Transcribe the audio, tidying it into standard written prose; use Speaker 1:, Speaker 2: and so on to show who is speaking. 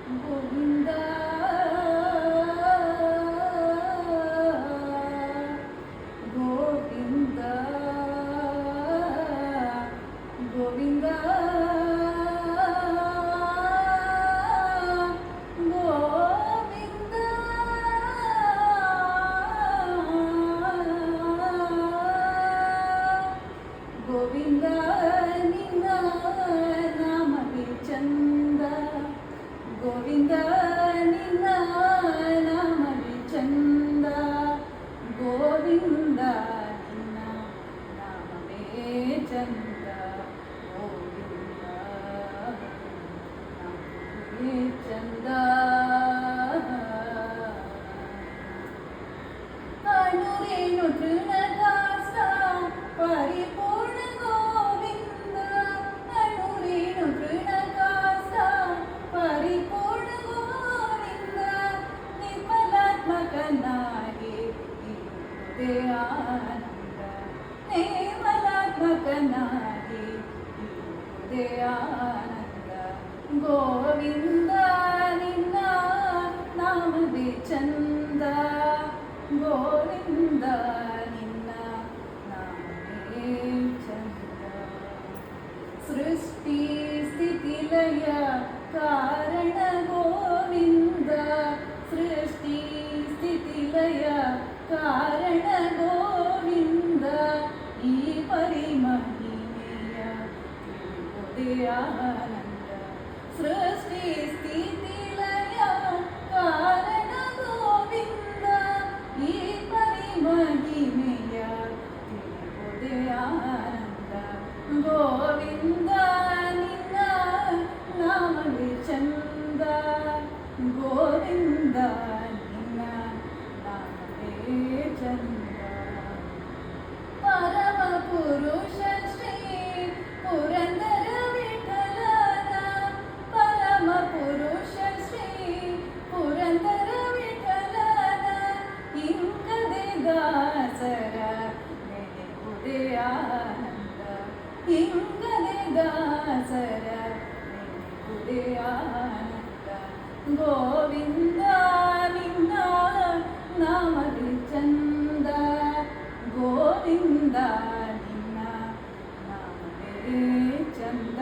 Speaker 1: ಗೋವಿಂದ ಗೋವಿಂದ ಗೋವಿಂದ ಗೋವಿಂದ ಗೋವಿಂದ ನಿನ್ನ ನಾಮವೇ ಚಂದ ಗೋವಿಂದ ನಿನ್ನ ನಾಮವೇ ಚಂದ ಗೋವಿಂದ ನಿನ್ನ ನಾಮವೇ ಚಂದ ಗೋವಿಂದ ನಾಮವೇ ಚಂದ ಅನುರೇಣು ತೃಣದಾಸ ಪರಿಪೂರ್ಣ ಗೋವಿಂದ ಅನುರೇಣು ತೃಣದಾಸ ಪರಿಪೂರ್ಣ ಗೋವಿಂದ ನಿರ್ಮಲಾತ್ಮಕನಾಗಿ ಇರುವುದೇ ಆನಂದ ನಿರ್ಮಲಾತ್ಮಕನಾಗಿ ಇರುವುದೇ ಆನಂದ ಗೋವಿಂದ ನಿನ್ನ ನಾಮವೇ ಚಂದ ಗೋವಿಂದ ನಿನ್ನ ನಾಮವೇ ಚಂದ ಸೃಷ್ಟಿ ಸ್ಥಿತಿ ಲಯ ಕಾರಣ ಗೋವಿಂದ ಸೃಷ್ಟಿ ಸ್ಥಿತಿ ಲಯ ಕಾರಣ ಗೋವಿಂದ ಈ ಪರಿಮಹಿಮೆಯ ತಿರುವುದೇ ಆನಂದ ಸೃಷ್ಟಿ ಸ್ಥಿತಿ ಲಯ ಕಾರಣ ಗೋವಿಂದ ಈ ಪರಿಮಹಿಮೆಯ ತಿರುವುದೇ ಆನಂದ ಗೋವಿಂದ ನಿನ್ನ ನಾಮವೇ ಚಂದ ಗೋವಿಂದ ನಿನ್ನ ನಾಮವೇ ಚಂದ ಪರಮ ಪುರುಷ ಶ್ರೀ ಪುರಂದರ ವಿಠಲನ ಪರಮ ಪುರುಷ ಶ್ರೀ ಪುರಂದರ ವಿಠಲನ ಇಂಗದೆ ದಾಸರ ನೆನೆಯುವುದೇ ಆನಂದ ಇಂಗದೆ ದಾಸರ ನೆನೆಯುವುದೇ ಆನಂದ ಗೋವಿಂದ ನಿನ್ನ ನಾಮವೇ ಚಂದ ಗೋವಿಂದ ನಿನ್ನ ನಾಮವೇ ಚಂದ